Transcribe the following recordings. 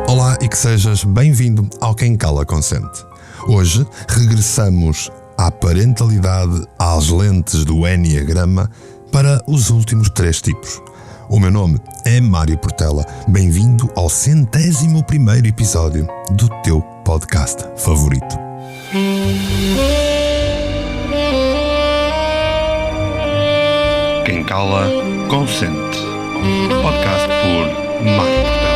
Olá e que sejas bem-vindo ao Quem Cala Consente. Hoje regressamos à parentalidade às lentes do Enneagrama para os últimos 3 tipos. O meu nome é Mário Portela. Bem-vindo ao 101º episódio do teu podcast favorito. Quem Cala Consente. Podcast por Mário Portela.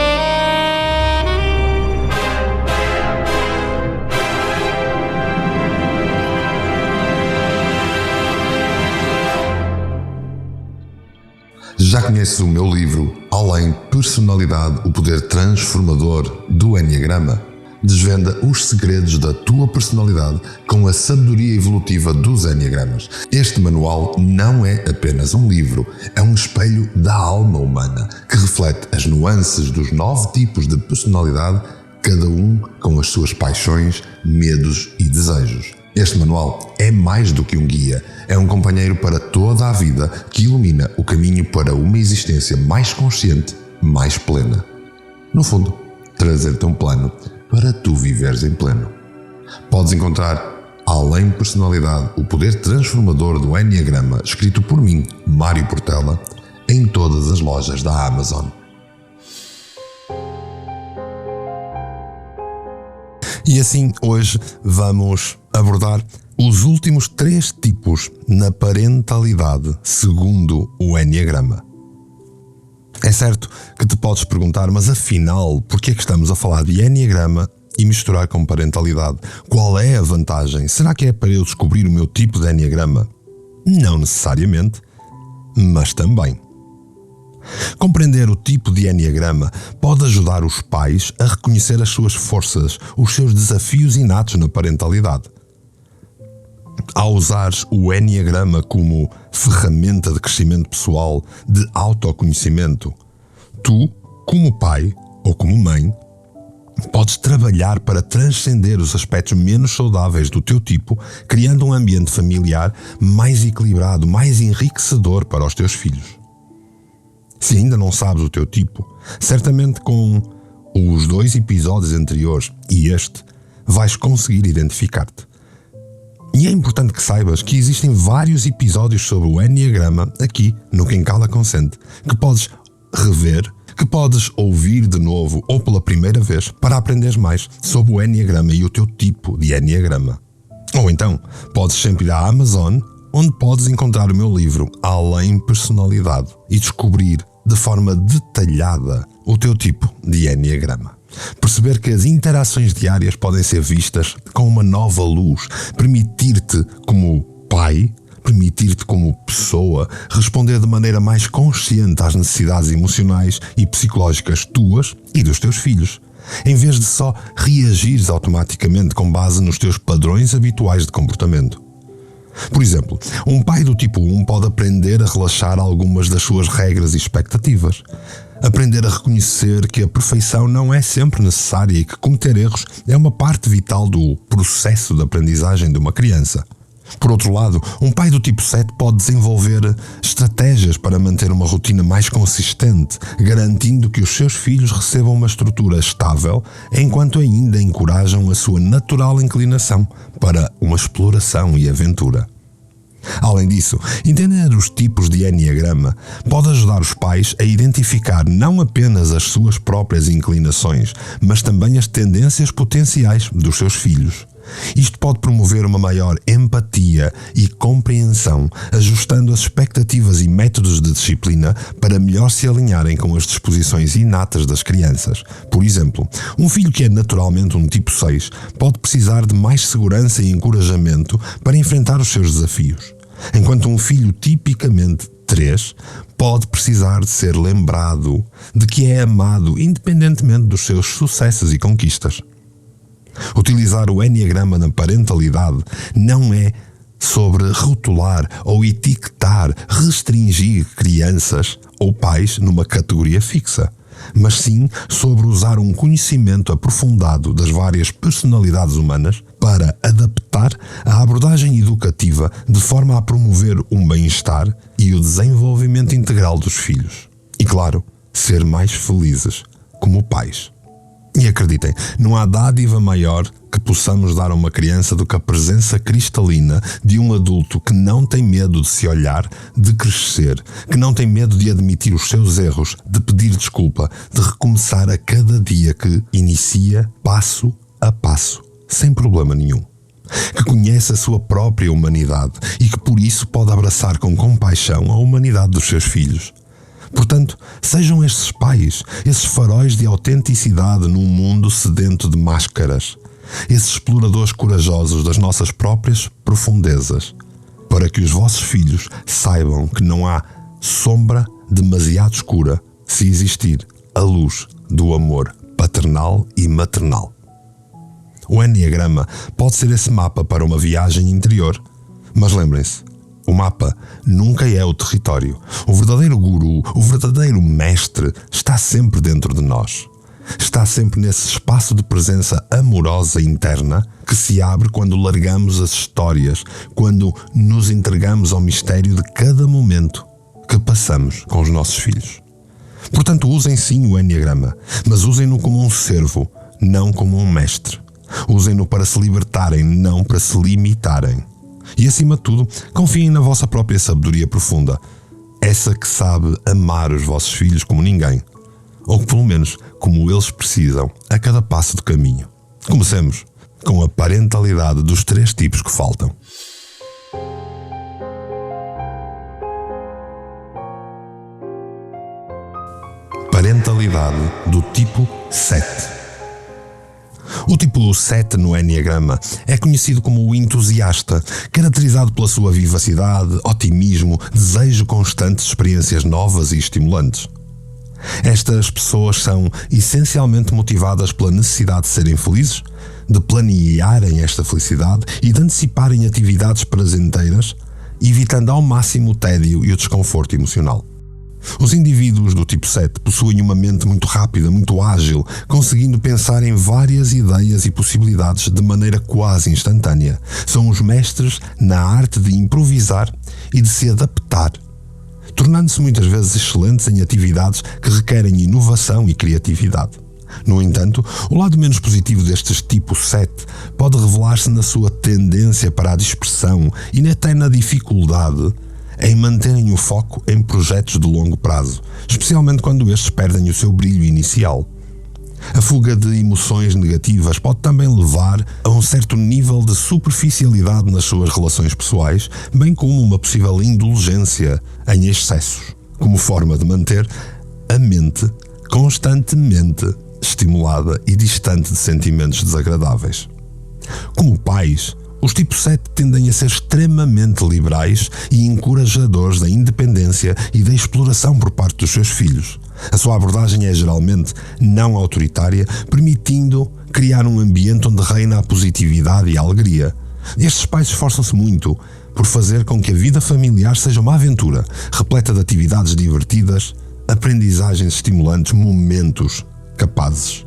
Já conheces o meu livro Além Personalidade, o Poder Transformador do Enneagrama? Desvenda os segredos da tua personalidade com a sabedoria evolutiva dos Enneagramas. Este manual não é apenas um livro, é um espelho da alma humana que reflete as nuances dos 9 tipos de personalidade, cada um com as suas paixões, medos e desejos. Este manual é mais do que um guia, é um companheiro para toda a vida que ilumina o caminho para uma existência mais consciente, mais plena. No fundo, trazer-te um plano para tu viveres em pleno. Podes encontrar Além Personalidade, o Poder Transformador do Enneagrama, escrito por mim, Mário Portela, em todas as lojas da Amazon. E assim, hoje vamos abordar os últimos 3 tipos na parentalidade segundo o Enneagrama. É certo que te podes perguntar, mas afinal, por que é que estamos a falar de Enneagrama e misturar com parentalidade? Qual é a vantagem? Será que é para eu descobrir o meu tipo de Enneagrama? Não necessariamente, mas também. Compreender o tipo de Enneagrama pode ajudar os pais a reconhecer as suas forças, os seus desafios inatos na parentalidade. Ao usares o Enneagrama como ferramenta de crescimento pessoal, de autoconhecimento, tu, como pai ou como mãe, podes trabalhar para transcender os aspectos menos saudáveis do teu tipo, criando um ambiente familiar mais equilibrado, mais enriquecedor para os teus filhos. Se ainda não sabes o teu tipo, certamente com os 2 episódios anteriores e este, vais conseguir identificar-te. E é importante que saibas que existem vários episódios sobre o Enneagrama aqui no Quem Cala Consente, que podes rever, que podes ouvir de novo ou pela primeira vez para aprenderes mais sobre o Enneagrama e o teu tipo de Enneagrama. Ou então, podes sempre ir à Amazon, onde podes encontrar o meu livro Além Personalidade e descobrir de forma detalhada o teu tipo de Enneagrama. Perceber que as interações diárias podem ser vistas com uma nova luz, permitir-te como pai, permitir-te como pessoa, responder de maneira mais consciente às necessidades emocionais e psicológicas tuas e dos teus filhos, em vez de só reagires automaticamente com base nos teus padrões habituais de comportamento. Por exemplo, um pai do tipo 1 pode aprender a relaxar algumas das suas regras e expectativas. Aprender a reconhecer que a perfeição não é sempre necessária e que cometer erros é uma parte vital do processo de aprendizagem de uma criança. Por outro lado, um pai do tipo 7 pode desenvolver estratégias para manter uma rotina mais consistente, garantindo que os seus filhos recebam uma estrutura estável, enquanto ainda encorajam a sua natural inclinação para uma exploração e aventura. Além disso, entender os tipos de Enneagrama pode ajudar os pais a identificar não apenas as suas próprias inclinações, mas também as tendências potenciais dos seus filhos. Isto pode promover uma maior empatia e compreensão, ajustando as expectativas e métodos de disciplina para melhor se alinharem com as disposições inatas das crianças. Por exemplo, um filho que é naturalmente um tipo 6 pode precisar de mais segurança e encorajamento para enfrentar os seus desafios, enquanto um filho tipicamente 3 pode precisar de ser lembrado de que é amado independentemente dos seus sucessos e conquistas. Utilizar o Enneagrama na parentalidade não é sobre rotular ou etiquetar, restringir crianças ou pais numa categoria fixa, mas sim sobre usar um conhecimento aprofundado das várias personalidades humanas para adaptar a abordagem educativa de forma a promover um bem-estar e o desenvolvimento integral dos filhos. E claro, ser mais felizes como pais. E acreditem, não há dádiva maior que possamos dar a uma criança do que a presença cristalina de um adulto que não tem medo de se olhar, de crescer, que não tem medo de admitir os seus erros, de pedir desculpa, de recomeçar a cada dia que inicia passo a passo, sem problema nenhum. Que conhece a sua própria humanidade e que por isso pode abraçar com compaixão a humanidade dos seus filhos. Portanto, sejam estes pais, esses faróis de autenticidade num mundo sedento de máscaras, esses exploradores corajosos das nossas próprias profundezas, para que os vossos filhos saibam que não há sombra demasiado escura se existir a luz do amor paternal e maternal. O Enneagrama pode ser esse mapa para uma viagem interior, mas lembrem-se, o mapa nunca é o território. O verdadeiro guru, o verdadeiro mestre, está sempre dentro de nós. Está sempre nesse espaço de presença amorosa interna que se abre quando largamos as histórias, quando nos entregamos ao mistério de cada momento que passamos com os nossos filhos. Portanto, usem sim o Enneagrama, mas usem-no como um servo, não como um mestre. Usem-no para se libertarem, não para se limitarem. E acima de tudo, confiem na vossa própria sabedoria profunda, essa que sabe amar os vossos filhos como ninguém, ou pelo menos como eles precisam a cada passo do caminho. Comecemos com a parentalidade dos 3 tipos que faltam. Parentalidade do tipo 7. O tipo 7 no Enneagrama é conhecido como o entusiasta, caracterizado pela sua vivacidade, otimismo, desejo constante de experiências novas e estimulantes. Estas pessoas são essencialmente motivadas pela necessidade de serem felizes, de planearem esta felicidade e de anteciparem atividades prazenteiras, evitando ao máximo o tédio e o desconforto emocional. Os indivíduos do tipo 7 possuem uma mente muito rápida, muito ágil, conseguindo pensar em várias ideias e possibilidades de maneira quase instantânea. São os mestres na arte de improvisar e de se adaptar, tornando-se muitas vezes excelentes em atividades que requerem inovação e criatividade. No entanto, o lado menos positivo destes tipo 7 pode revelar-se na sua tendência para a dispersão e até na dificuldade em manterem o foco em projetos de longo prazo, especialmente quando estes perdem o seu brilho inicial. A fuga de emoções negativas pode também levar a um certo nível de superficialidade nas suas relações pessoais, bem como uma possível indulgência em excessos, como forma de manter a mente constantemente estimulada e distante de sentimentos desagradáveis. Como pais, os tipo 7 tendem a ser extremamente liberais e encorajadores da independência e da exploração por parte dos seus filhos. A sua abordagem é geralmente não autoritária, permitindo criar um ambiente onde reina a positividade e a alegria. Estes pais esforçam-se muito por fazer com que a vida familiar seja uma aventura, repleta de atividades divertidas, aprendizagens estimulantes, momentos capazes.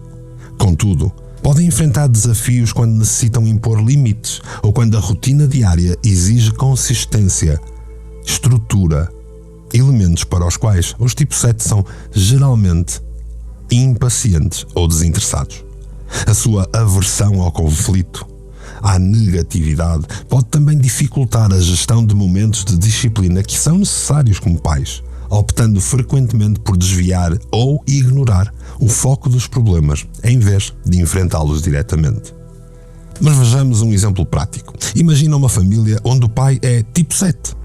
Contudo, podem enfrentar desafios quando necessitam impor limites ou quando a rotina diária exige consistência, estrutura, elementos para os quais os tipo 7 são geralmente impacientes ou desinteressados. A sua aversão ao conflito, à negatividade, pode também dificultar a gestão de momentos de disciplina que são necessários como pais, optando frequentemente por desviar ou ignorar o foco dos problemas, em vez de enfrentá-los diretamente. Mas vejamos um exemplo prático. Imagina uma família onde o pai é tipo 7.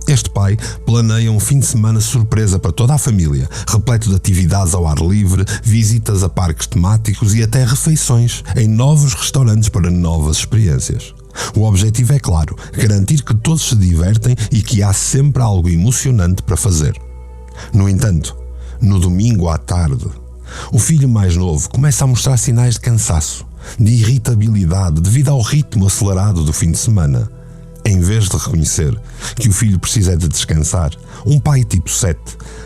Este pai planeia um fim de semana surpresa para toda a família, repleto de atividades ao ar livre, visitas a parques temáticos e até refeições em novos restaurantes para novas experiências. O objetivo é claro, garantir que todos se divertem e que há sempre algo emocionante para fazer. No entanto, no domingo à tarde, o filho mais novo começa a mostrar sinais de cansaço, de irritabilidade devido ao ritmo acelerado do fim de semana. Em vez de reconhecer que o filho precisa de descansar, um pai tipo 7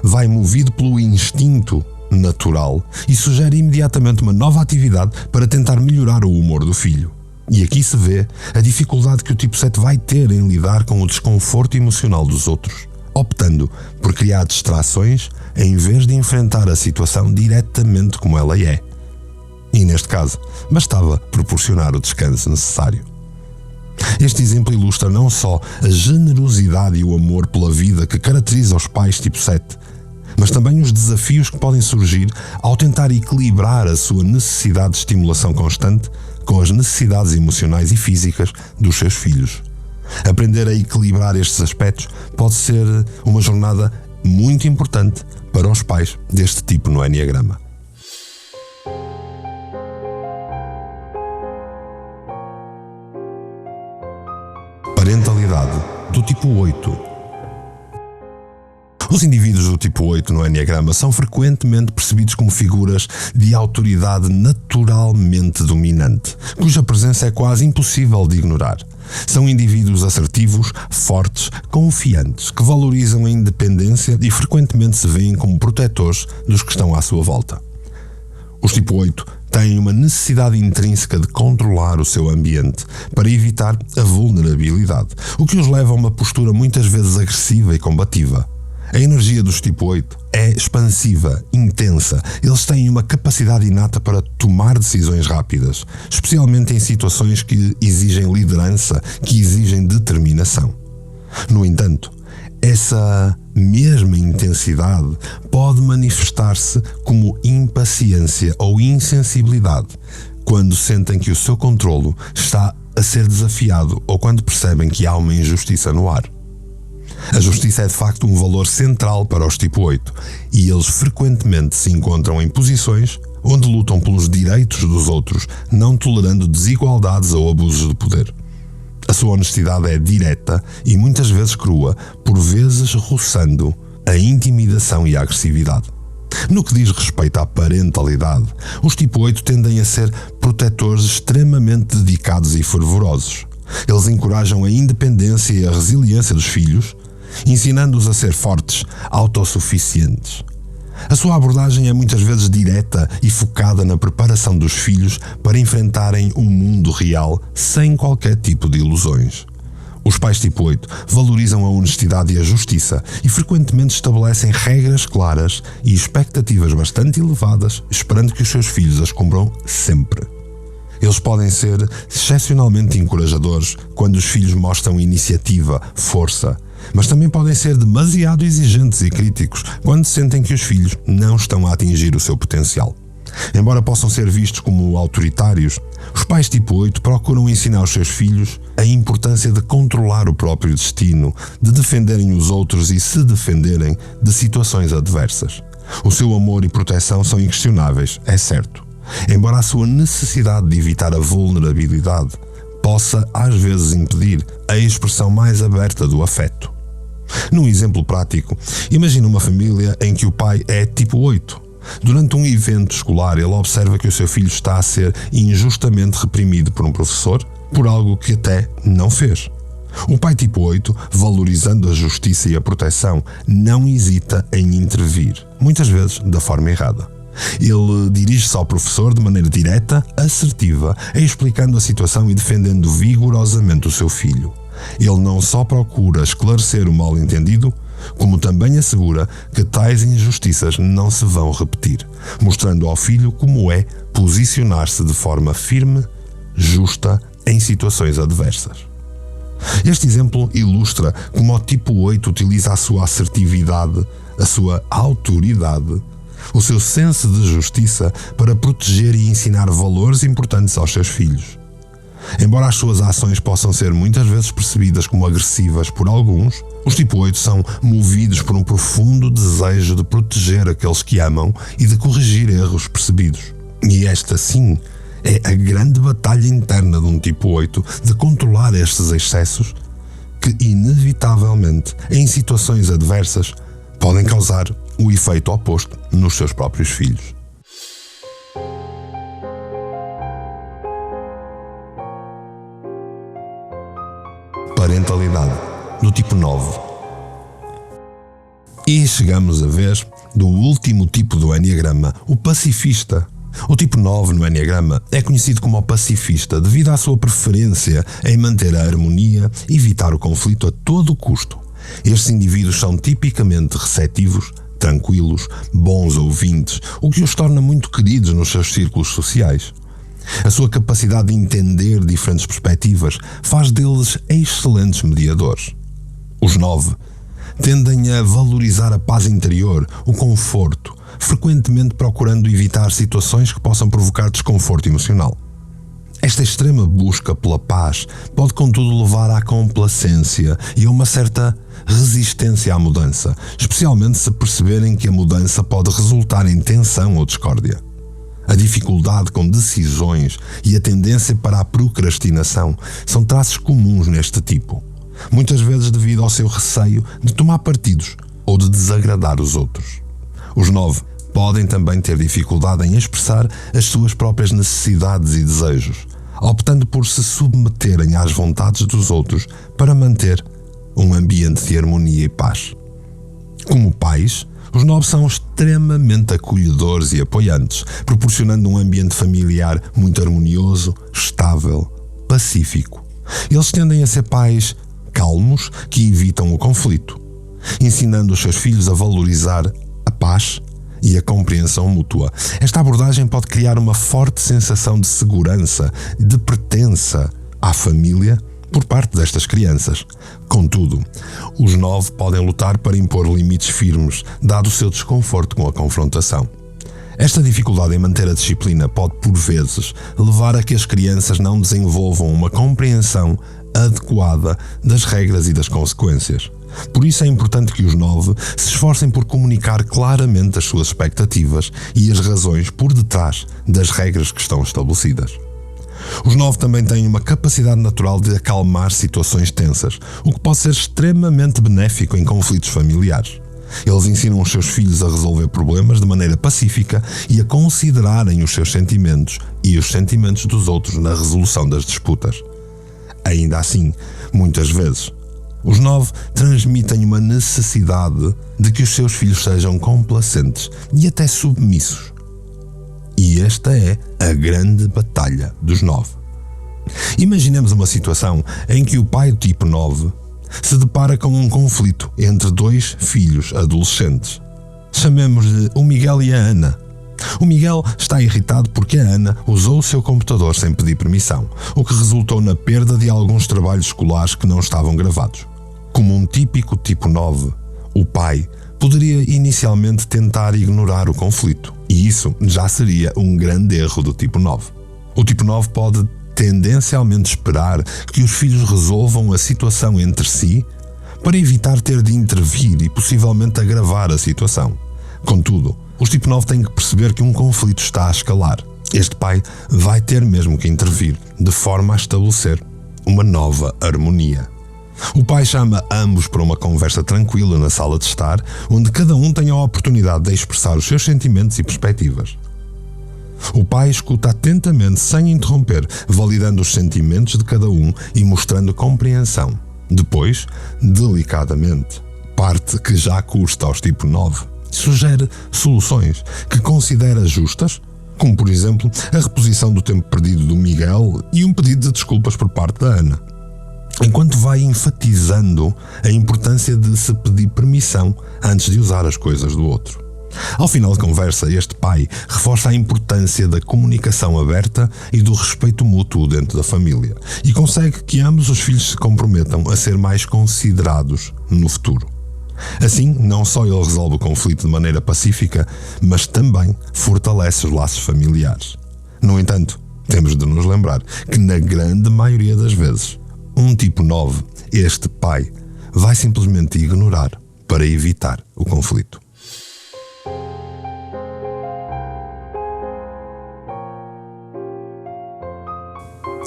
vai movido pelo instinto natural e sugere imediatamente uma nova atividade para tentar melhorar o humor do filho. E aqui se vê a dificuldade que o tipo 7 vai ter em lidar com o desconforto emocional dos outros, optando por criar distrações em vez de enfrentar a situação diretamente como ela é. e, neste caso, bastava proporcionar o descanso necessário. Este exemplo ilustra não só a generosidade e o amor pela vida que caracteriza os pais tipo 7, mas também os desafios que podem surgir ao tentar equilibrar a sua necessidade de estimulação constante com as necessidades emocionais e físicas dos seus filhos. Aprender a equilibrar estes aspectos pode ser uma jornada muito importante para os pais deste tipo no Enneagrama. Parentalidade do tipo 8. Os indivíduos do tipo 8 no Enneagrama são frequentemente percebidos como figuras de autoridade naturalmente dominante, cuja presença é quase impossível de ignorar. São indivíduos assertivos, fortes, confiantes, que valorizam a independência e frequentemente se veem como protetores dos que estão à sua volta. Os tipo 8 têm uma necessidade intrínseca de controlar o seu ambiente para evitar a vulnerabilidade, o que os leva a uma postura muitas vezes agressiva e combativa. A energia dos tipo 8 é expansiva, intensa. Eles têm uma capacidade inata para tomar decisões rápidas, especialmente em situações que exigem liderança, que exigem determinação. No entanto, essa mesma intensidade pode manifestar-se como impaciência ou insensibilidade quando sentem que o seu controlo está a ser desafiado ou quando percebem que há uma injustiça no ar. A justiça é de facto um valor central para os tipo 8 e eles frequentemente se encontram em posições onde lutam pelos direitos dos outros, não tolerando desigualdades ou abusos de poder. A sua honestidade é direta e muitas vezes crua, por vezes roçando a intimidação e a agressividade. No que diz respeito à parentalidade, os tipo 8 tendem a ser protetores extremamente dedicados e fervorosos. Eles encorajam a independência e a resiliência dos filhos, ensinando-os a ser fortes, autossuficientes. A sua abordagem é muitas vezes direta e focada na preparação dos filhos para enfrentarem o mundo real sem qualquer tipo de ilusões. Os pais tipo 8 valorizam a honestidade e a justiça e frequentemente estabelecem regras claras e expectativas bastante elevadas, esperando que os seus filhos as cumpram sempre. Eles podem ser excepcionalmente encorajadores quando os filhos mostram iniciativa, força, mas também podem ser demasiado exigentes e críticos quando sentem que os filhos não estão a atingir o seu potencial. Embora possam ser vistos como autoritários, os pais tipo 8 procuram ensinar aos seus filhos a importância de controlar o próprio destino, de defenderem os outros e se defenderem de situações adversas. O seu amor e proteção são inquestionáveis, é certo. Embora a sua necessidade de evitar a vulnerabilidade possa às vezes impedir a expressão mais aberta do afeto. Num exemplo prático, imagine uma família em que o pai é tipo 8. Durante um evento escolar, ele observa que o seu filho está a ser injustamente reprimido por um professor por algo que até não fez. O pai tipo 8, valorizando a justiça e a proteção, não hesita em intervir, muitas vezes da forma errada. Ele dirige-se ao professor de maneira direta, assertiva, explicando a situação e defendendo vigorosamente o seu filho. Ele não só procura esclarecer o mal-entendido, como também assegura que tais injustiças não se vão repetir, mostrando ao filho como é posicionar-se de forma firme, justa, em situações adversas. Este exemplo ilustra como o tipo 8 utiliza a sua assertividade, a sua autoridade, o seu senso de justiça para proteger e ensinar valores importantes aos seus filhos. Embora as suas ações possam ser muitas vezes percebidas como agressivas por alguns, os tipo 8 são movidos por um profundo desejo de proteger aqueles que amam e de corrigir erros percebidos. E esta, sim, é a grande batalha interna de um tipo 8 de controlar estes excessos que, inevitavelmente, em situações adversas, podem causar o efeito oposto nos seus próprios filhos. Parentalidade do tipo 9. E chegamos à vez do último tipo do Enneagrama, o pacifista. O tipo 9 no Enneagrama é conhecido como o pacifista devido à sua preferência em manter a harmonia e evitar o conflito a todo custo. Estes indivíduos são tipicamente receptivos, tranquilos, bons ouvintes, o que os torna muito queridos nos seus círculos sociais. A sua capacidade de entender diferentes perspectivas faz deles excelentes mediadores. Os 9 tendem a valorizar a paz interior, o conforto, frequentemente procurando evitar situações que possam provocar desconforto emocional. Esta extrema busca pela paz pode, contudo, levar à complacência e a uma certa resistência à mudança, especialmente se perceberem que a mudança pode resultar em tensão ou discórdia. A dificuldade com decisões e a tendência para a procrastinação são traços comuns neste tipo, muitas vezes devido ao seu receio de tomar partidos ou de desagradar os outros. Os 9 podem também ter dificuldade em expressar as suas próprias necessidades e desejos, optando por se submeterem às vontades dos outros para manter um ambiente de harmonia e paz. Como pais, os 9 são extremamente acolhedores e apoiantes, proporcionando um ambiente familiar muito harmonioso, estável, pacífico. Eles tendem a ser pais calmos que evitam o conflito, ensinando os seus filhos a valorizar a paz e a compreensão mútua. Esta abordagem pode criar uma forte sensação de segurança, de pertença à família por parte destas crianças. Contudo, os 9 podem lutar para impor limites firmes, dado o seu desconforto com a confrontação. Esta dificuldade em manter a disciplina pode, por vezes, levar a que as crianças não desenvolvam uma compreensão adequada das regras e das consequências. Por isso é importante que os 9 se esforcem por comunicar claramente as suas expectativas e as razões por detrás das regras que estão estabelecidas. Os 9 também têm uma capacidade natural de acalmar situações tensas, o que pode ser extremamente benéfico em conflitos familiares. Eles ensinam os seus filhos a resolver problemas de maneira pacífica e a considerarem os seus sentimentos e os sentimentos dos outros na resolução das disputas. Ainda assim, muitas vezes, os 9 transmitem uma necessidade de que os seus filhos sejam complacentes e até submissos. E esta é a grande batalha dos 9. Imaginemos uma situação em que o pai do tipo 9 se depara com um conflito entre 2 filhos adolescentes. Chamemos-lhe o Miguel e a Ana. O Miguel está irritado porque a Ana usou o seu computador sem pedir permissão, o que resultou na perda de alguns trabalhos escolares que não estavam gravados. Como um típico tipo 9, o pai poderia inicialmente tentar ignorar o conflito, e isso já seria um grande erro do tipo 9. O tipo 9 pode tendencialmente esperar que os filhos resolvam a situação entre si para evitar ter de intervir e possivelmente agravar a situação. Contudo, os tipo 9 têm que perceber que um conflito está a escalar. Este pai vai ter mesmo que intervir, de forma a estabelecer uma nova harmonia. O pai chama ambos para uma conversa tranquila na sala de estar, onde cada um tem a oportunidade de expressar os seus sentimentos e perspectivas. O pai escuta atentamente, sem interromper, validando os sentimentos de cada um e mostrando compreensão. Depois, delicadamente, parte que já custa aos tipo 9, sugere soluções que considera justas, como por exemplo a reposição do tempo perdido do Miguel e um pedido de desculpas por parte da Ana, enquanto vai enfatizando a importância de se pedir permissão antes de usar as coisas do outro. Ao final da conversa, este pai reforça a importância da comunicação aberta e do respeito mútuo dentro da família e consegue que ambos os filhos se comprometam a ser mais considerados no futuro. Assim, não só ele resolve o conflito de maneira pacífica, mas também fortalece os laços familiares. No entanto, temos de nos lembrar que na grande maioria das vezes, um tipo 9, este pai, vai simplesmente ignorar para evitar o conflito.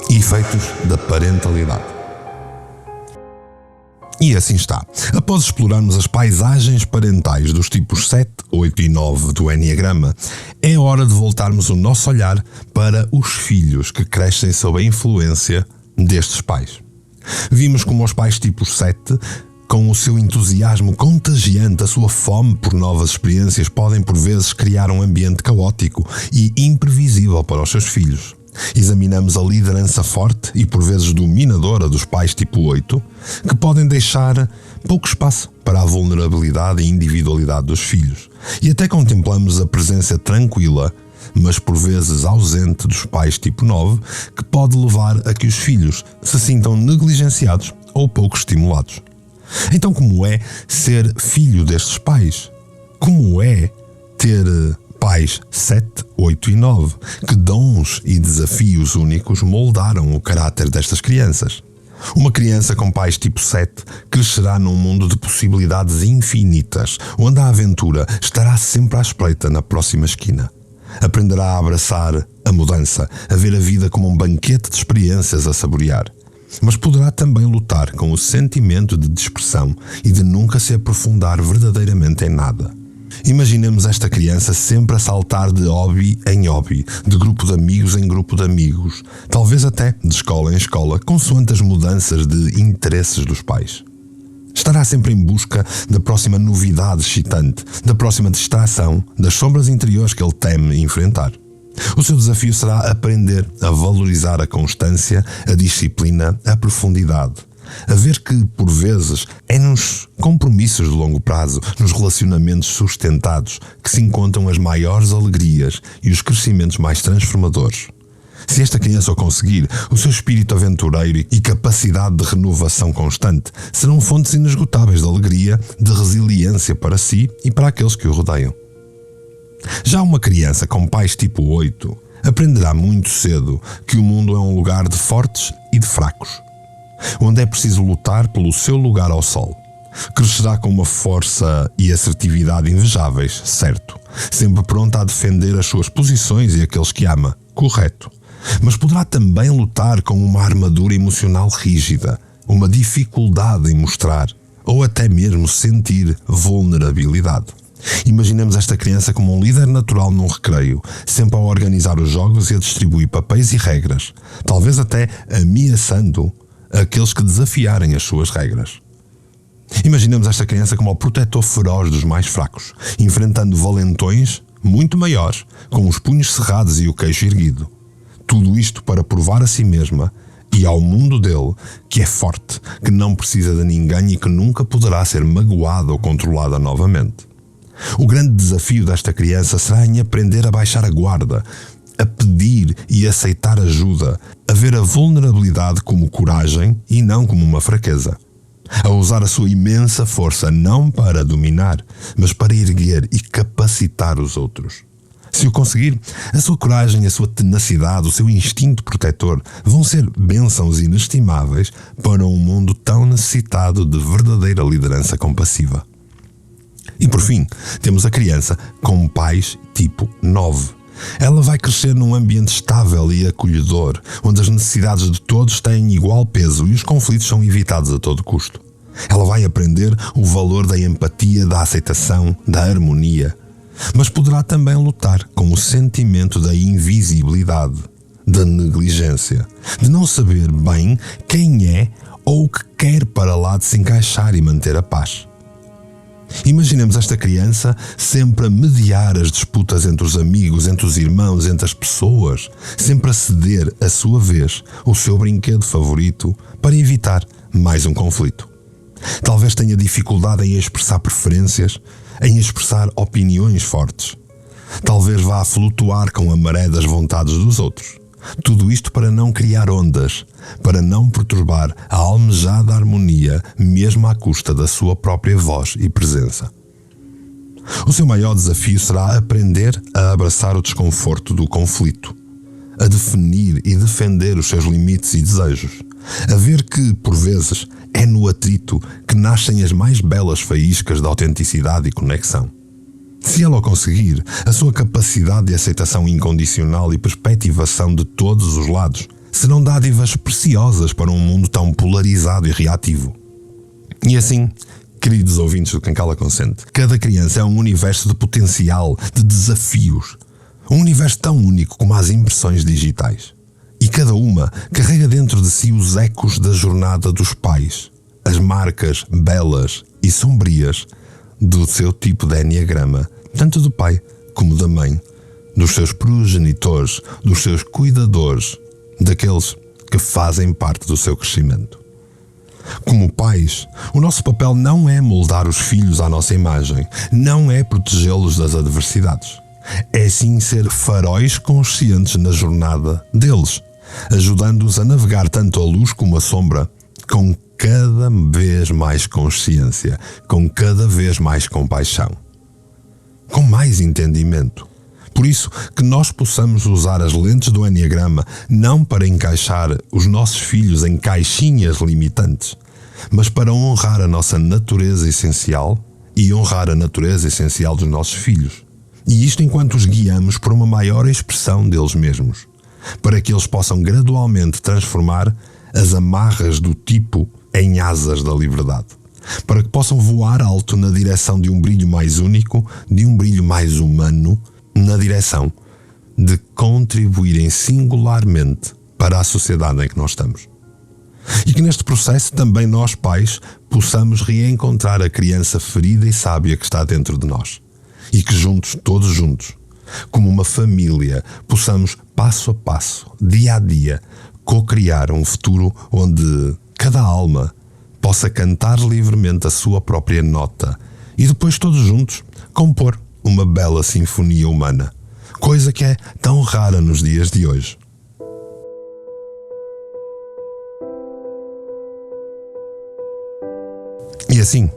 Efeitos da parentalidade. E assim está. Após explorarmos as paisagens parentais dos tipos 7, 8 e 9 do Enneagrama, é hora de voltarmos o nosso olhar para os filhos que crescem sob a influência destes pais. Vimos como os pais tipos 7, com o seu entusiasmo contagiante, a sua fome por novas experiências, podem por vezes criar um ambiente caótico e imprevisível para os seus filhos. Examinamos a liderança forte e por vezes dominadora dos pais tipo 8, que podem deixar pouco espaço para a vulnerabilidade e individualidade dos filhos, e até contemplamos a presença tranquila, mas por vezes ausente dos pais tipo 9, que pode levar a que os filhos se sintam negligenciados ou pouco estimulados. Então, como é ser filho destes pais? Como é ter pais 7, 8 e 9? Que dons e desafios únicos moldaram o caráter destas crianças? Uma criança com pais tipo 7 crescerá num mundo de possibilidades infinitas, onde a aventura estará sempre à espreita na próxima esquina. Aprenderá a abraçar a mudança, a ver a vida como um banquete de experiências a saborear. Mas poderá também lutar com o sentimento de dispersão e de nunca se aprofundar verdadeiramente em nada. Imaginemos esta criança sempre a saltar de hobby em hobby, de grupo de amigos em grupo de amigos, talvez até de escola em escola, consoante as mudanças de interesses dos pais. Estará sempre em busca da próxima novidade excitante, da próxima distração, das sombras interiores que ele teme enfrentar. O seu desafio será aprender a valorizar a constância, a disciplina, a profundidade. A ver que, por vezes, é nos compromissos de longo prazo, nos relacionamentos sustentados, que se encontram as maiores alegrias e os crescimentos mais transformadores. Se esta criança o conseguir, o seu espírito aventureiro e capacidade de renovação constante serão fontes inesgotáveis de alegria, de resiliência para si e para aqueles que o rodeiam. Já uma criança com pais tipo 8 aprenderá muito cedo que o mundo é um lugar de fortes e de fracos, onde é preciso lutar pelo seu lugar ao sol. Crescerá com uma força e assertividade invejáveis, certo, sempre pronta a defender as suas posições e aqueles que ama, correto. Mas poderá também lutar com uma armadura emocional rígida, uma dificuldade em mostrar ou até mesmo sentir vulnerabilidade. Imaginemos esta criança como um líder natural num recreio, sempre a organizar os jogos e a distribuir papéis e regras, talvez até ameaçando aqueles que desafiarem as suas regras. Imaginemos esta criança como o protetor feroz dos mais fracos, enfrentando valentões muito maiores, com os punhos cerrados e o queixo erguido. Tudo isto para provar a si mesma e ao mundo dele que é forte, que não precisa de ninguém e que nunca poderá ser magoada ou controlada novamente. O grande desafio desta criança será em aprender a baixar a guarda, a pedir e aceitar ajuda, a ver a vulnerabilidade como coragem e não como uma fraqueza. A usar a sua imensa força não para dominar, mas para erguer e capacitar os outros. Se o conseguir, a sua coragem, a sua tenacidade, o seu instinto protetor vão ser bênçãos inestimáveis para um mundo tão necessitado de verdadeira liderança compassiva. E por fim, temos a criança com pais tipo 9. Ela vai crescer num ambiente estável e acolhedor, onde as necessidades de todos têm igual peso e os conflitos são evitados a todo custo. Ela vai aprender o valor da empatia, da aceitação, da harmonia, mas poderá também lutar com o sentimento da invisibilidade, da negligência, de não saber bem quem é ou o que quer para lá de se encaixar e manter a paz. Imaginemos esta criança sempre a mediar as disputas entre os amigos, entre os irmãos, entre as pessoas, sempre a ceder, a sua vez, o seu brinquedo favorito para evitar mais um conflito. Talvez tenha dificuldade em expressar preferências, em expressar opiniões fortes. Talvez vá a flutuar com a maré das vontades dos outros. Tudo isto para não criar ondas, para não perturbar a almejada harmonia, mesmo à custa da sua própria voz e presença. O seu maior desafio será aprender a abraçar o desconforto do conflito, a definir e defender os seus limites e desejos, a ver que, por vezes, é no atrito que nascem as mais belas faíscas de autenticidade e conexão. Se ela o conseguir, a sua capacidade de aceitação incondicional e perspectivação de todos os lados serão dádivas preciosas para um mundo tão polarizado e reativo. E assim, queridos ouvintes do Quem Cala Consente, cada criança é um universo de potencial, de desafios. Um universo tão único como as impressões digitais. E cada uma carrega dentro de si os ecos da jornada dos pais, as marcas belas e sombrias do seu tipo de enneagrama, tanto do pai como da mãe, dos seus progenitores, dos seus cuidadores, daqueles que fazem parte do seu crescimento. Como pais, o nosso papel não é moldar os filhos à nossa imagem, não é protegê-los das adversidades. É sim ser faróis conscientes na jornada deles, ajudando-os a navegar tanto a luz como a sombra, com cada vez mais consciência, com cada vez mais compaixão, com mais entendimento. Por isso que nós possamos usar as lentes do Enneagrama não para encaixar os nossos filhos em caixinhas limitantes, mas para honrar a nossa natureza essencial e honrar a natureza essencial dos nossos filhos. E isto enquanto os guiamos por uma maior expressão deles mesmos, para que eles possam gradualmente transformar as amarras do tipo em asas da liberdade, para que possam voar alto na direção de um brilho mais único, de um brilho mais humano, na direção de contribuírem singularmente para a sociedade em que nós estamos. E que neste processo também nós, pais, possamos reencontrar a criança ferida e sábia que está dentro de nós. E que juntos, todos juntos, como uma família, possamos, passo a passo, dia a dia, co-criar um futuro onde cada alma possa cantar livremente a sua própria nota e depois todos juntos compor uma bela sinfonia humana, coisa que é tão rara nos dias de hoje. E assim,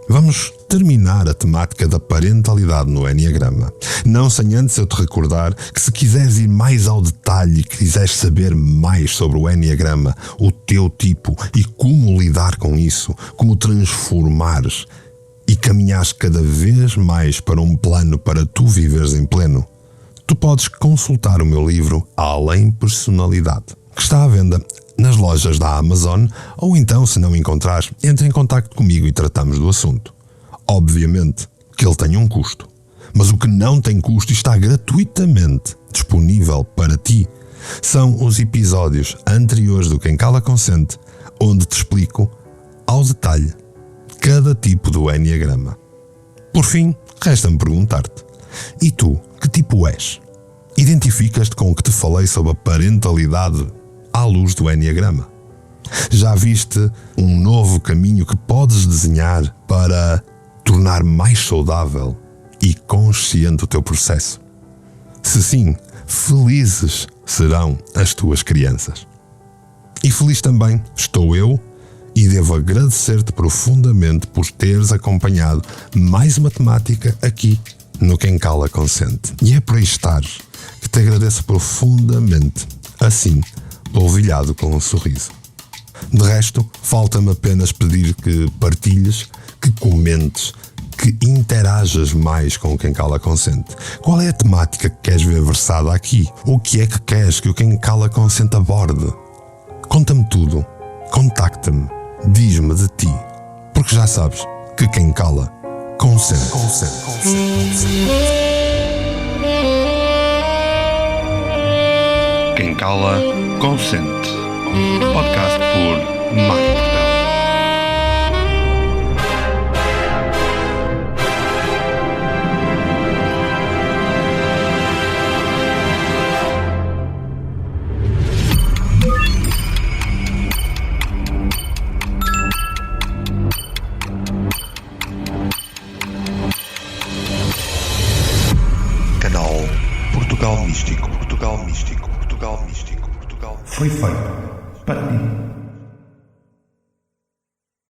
vamos terminar a temática da parentalidade no Enneagrama. Não sem antes eu te recordar que se quiseres ir mais ao detalhe e quiseres saber mais sobre o Enneagrama, o teu tipo e como lidar com isso, como transformares e caminhares cada vez mais para um plano para tu viveres em pleno, tu podes consultar o meu livro Além Personalidade, que está à venda nas lojas da Amazon, ou então, se não encontrares, entre em contacto comigo e tratamos do assunto. Obviamente que ele tem um custo, mas o que não tem custo e está gratuitamente disponível para ti são os episódios anteriores do Quem Cala Consente, onde te explico ao detalhe cada tipo do Enneagrama. Por fim, resta-me perguntar-te: e tu, que tipo és? Identificas-te com o que te falei sobre a parentalidade à luz do Enneagrama? Já viste um novo caminho que podes desenhar para tornar mais saudável e consciente o teu processo? Se sim, felizes serão as tuas crianças. E feliz também estou eu, e devo agradecer-te profundamente por teres acompanhado mais uma temática aqui no Quem Cala Consente. E é por aí estar que te agradeço profundamente, assim, polvilhado com um sorriso. De resto, falta-me apenas pedir que partilhes, que comentes, que interajas mais com Quem Cala Consente. Qual é a temática que queres ver versada aqui? O que é que queres que o Quem Cala Consente aborde? Conta-me tudo, contacta-me, diz-me de ti, porque já sabes que quem cala, consente. Quem Cala Consente. Podcast por Mário Portela. Canal Portugal Místico. Foi feito para ti.